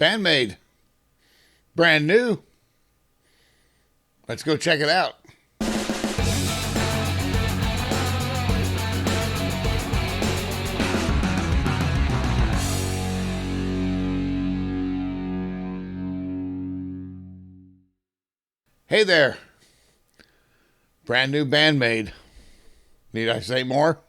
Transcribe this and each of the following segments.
Band-Maid. Brand new. Let's go check it out. Hey there. Brand new Band-Maid. Need I say more?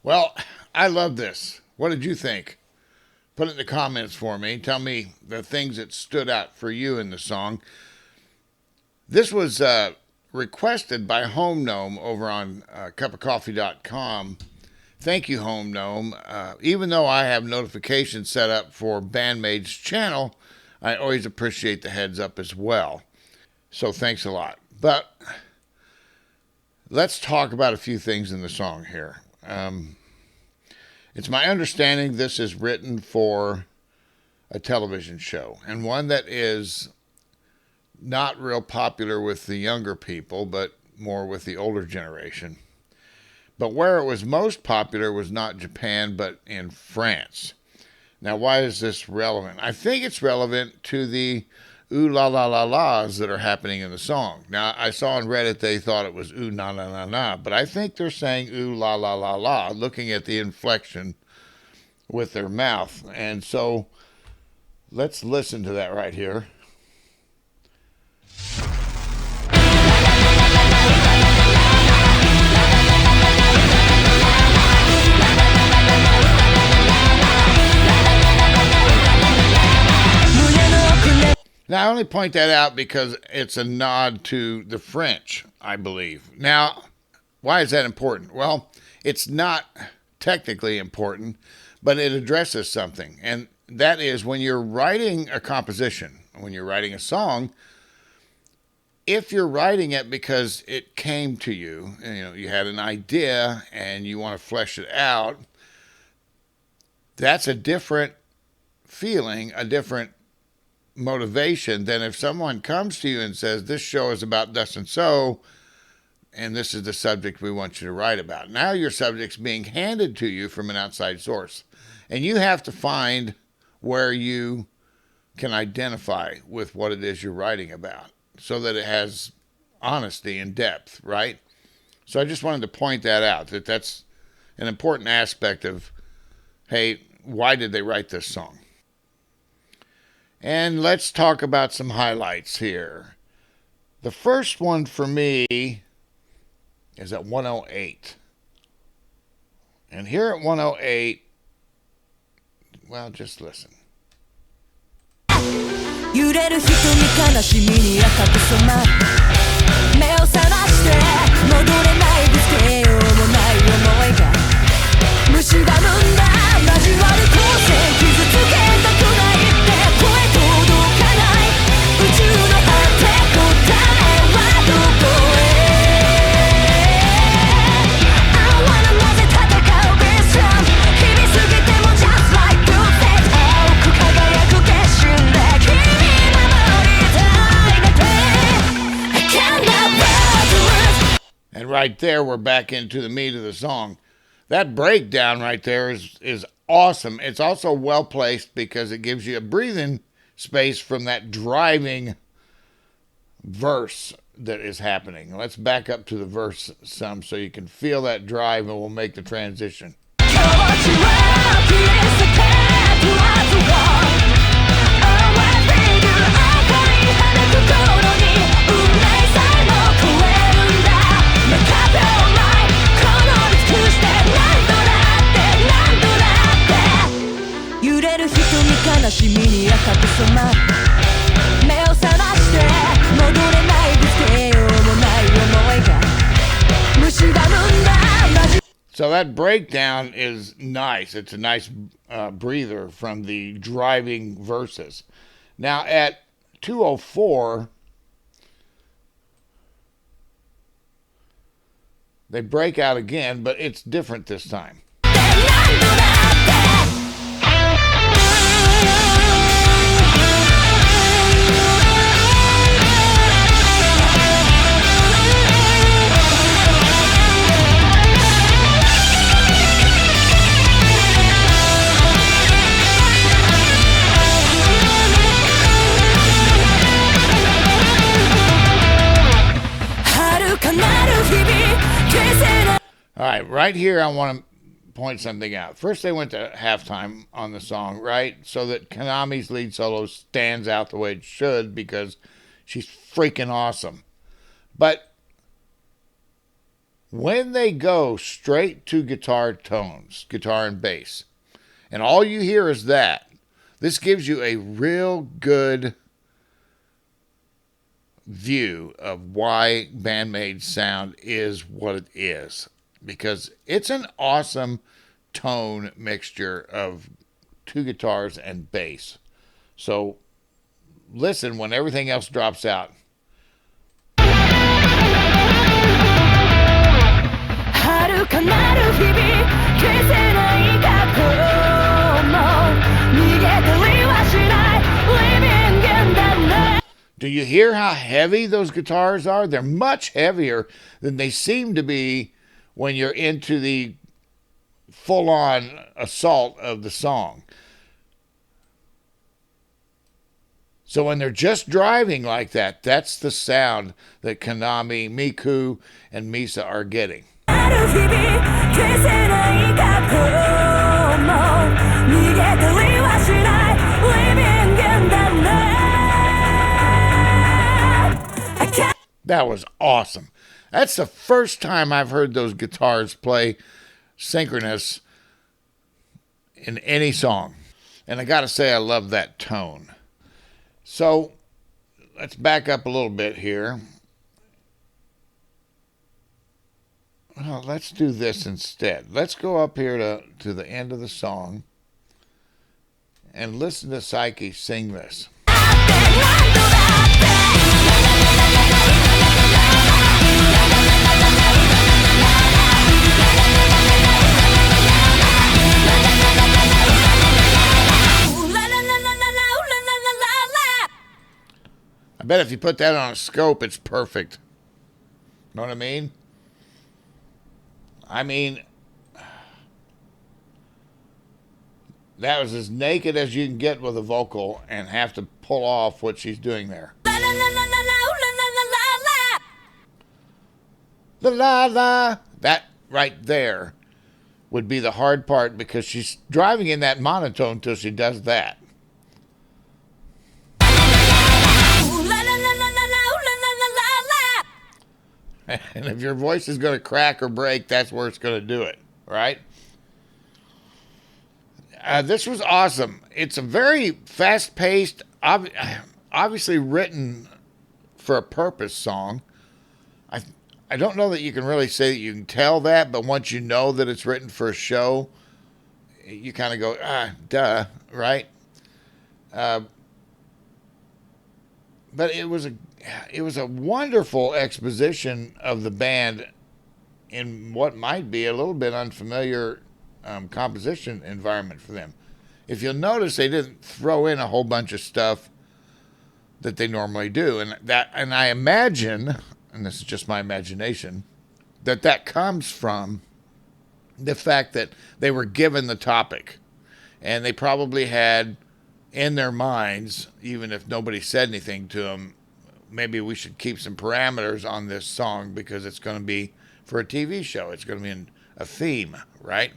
Well, I love this. What did you think? Put it in the comments for me. Tell me the things that stood out for you in the song. This was requested by Home Gnome over on cupofcoffee.com. Thank you, Home Gnome. Even though I have notifications set up for Band-Maid's channel, I always appreciate the heads up as well. So thanks a lot. But let's talk about a few things in the song here. It's my understanding this is written for a television show, and one that is not real popular with the younger people, but more with the older generation. But where it was most popular was not Japan, but in France. Now, why is this relevant? I think it's relevant to the ooh la la la la's that are happening in the song. Now, I saw on Reddit they thought it was ooh na na na na, but I think they're saying ooh la la la la, looking at the inflection with their mouth. And so let's listen to that right here. Now, I only point that out because it's a nod to the French, I believe. Now, why is that important? Well, it's not technically important, but it addresses something. And that is when you're writing a composition, when you're writing a song, if you're writing it because it came to you, you had an idea and you want to flesh it out, that's a different feeling, a different motivation than if someone comes to you and says, this show is about thus and so, and this is the subject we want you to write about. Now your subject's being handed to you from an outside source, and you have to find where you can identify with what it is you're writing about so that it has honesty and depth, right? So I just wanted to point that out, that that's an important aspect of, hey, why did they write this song? And let's talk about some highlights here. The first one for me is at 108. And here at 108, well, just listen. 揺れる瞳悲しみに赤く染まる目を覚まして戻れないぶつけようもない思いが虫が生んだ交わる光線傷つけたくないって声届かない宇宙の果て答えはどこへ I wanna なぜ戦う This time 日々過ぎても Just like you said 青く輝く決心で And right there, we're back into the meat of the song. That breakdown right there is awesome. It's also well placed because it gives you a breathing space from that driving verse that is happening. Let's back up to the verse some so you can feel that drive, and we'll make the transition. So that breakdown is nice. It's a nice breather from the driving verses. Now at 204, they break out again, but it's different this time. All right, right here I want to point something out. First they went to halftime on the song, right? So that Konami's lead solo stands out the way it should because she's freaking awesome. But when they go straight to guitar tones, guitar and bass, and all you hear is that, this gives you a real good view of why Band-Maid's sound is what it is. Because it's an awesome tone mixture of two guitars and bass. So listen when everything else drops out. Do you hear how heavy those guitars are? They're much heavier than they seem to be when you're into the full-on assault of the song. So when they're just driving like that, that's the sound that Konami, Miku, and Misa are getting. That was awesome. That's the first time I've heard those guitars play synchronous in any song. And I got to say, I love that tone. So let's back up a little bit here. Well, let's do this instead. Let's go up here to the end of the song and listen to Psyche sing this. I bet if you put that on a scope, it's perfect. Know what I mean? That was as naked as you can get with a vocal and have to pull off what she's doing there. The la la. That right there would be the hard part because she's driving in that monotone till she does that. And if your voice is going to crack or break, that's where it's going to do it, right? This was awesome. It's a very fast-paced, obviously written for a purpose song. I don't know that you can really say that you can tell that, but once you know that it's written for a show, you kind of go, duh, right? But it was a wonderful exposition of the band in what might be a little bit unfamiliar composition environment for them. If you'll notice, they didn't throw in a whole bunch of stuff that they normally do, and I imagine, and this is just my imagination, that comes from the fact that they were given the topic, and they probably had in their minds, even if nobody said anything to them, maybe we should keep some parameters on this song because it's going to be for a TV show. It's going to be a theme, right?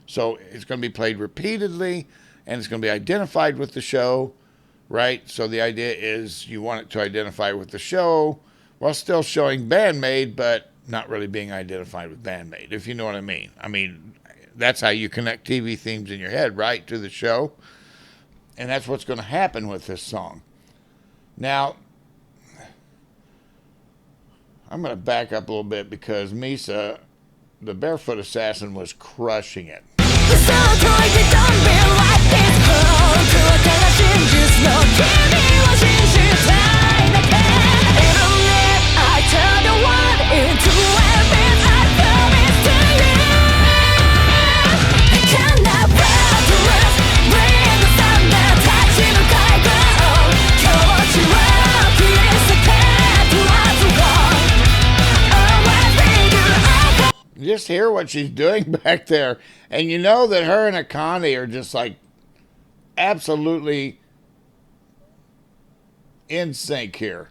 So it's going to be played repeatedly, and it's going to be identified with the show, right? So the idea is you want it to identify with the show while still showing Band-Maid, but not really being identified with Band-Maid, if you know what I mean. I mean, that's how you connect TV themes in your head, right, to the show. And that's what's going to happen with this song. Now, I'm going to back up a little bit because Misa, the Barefoot Assassin, was crushing it. Just hear what she's doing back there. And you know that her and Akane are just like absolutely in sync here.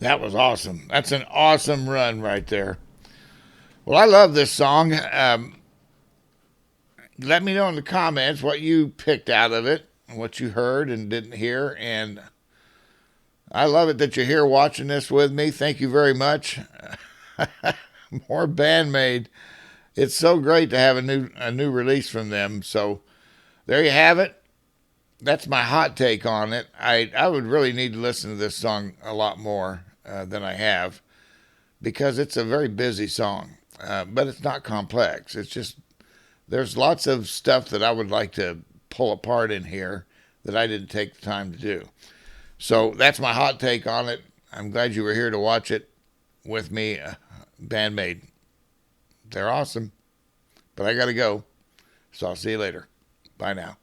That was awesome. That's an awesome run right there. Well, I love this song. Let me know in the comments what you picked out of it, what you heard and didn't hear. And I love it that you're here watching this with me. Thank you very much. More Band-Maid. It's so great to have a new release from them. So there you have it. That's my hot take on it. I would really need to listen to this song a lot more than I have because it's a very busy song, but it's not complex. It's just there's lots of stuff that I would like to pull apart in here that I didn't take the time to do. So that's my hot take on it. I'm glad you were here to watch it with me. Band-Maid. They're awesome, but I got to go. So I'll see you later. Bye now.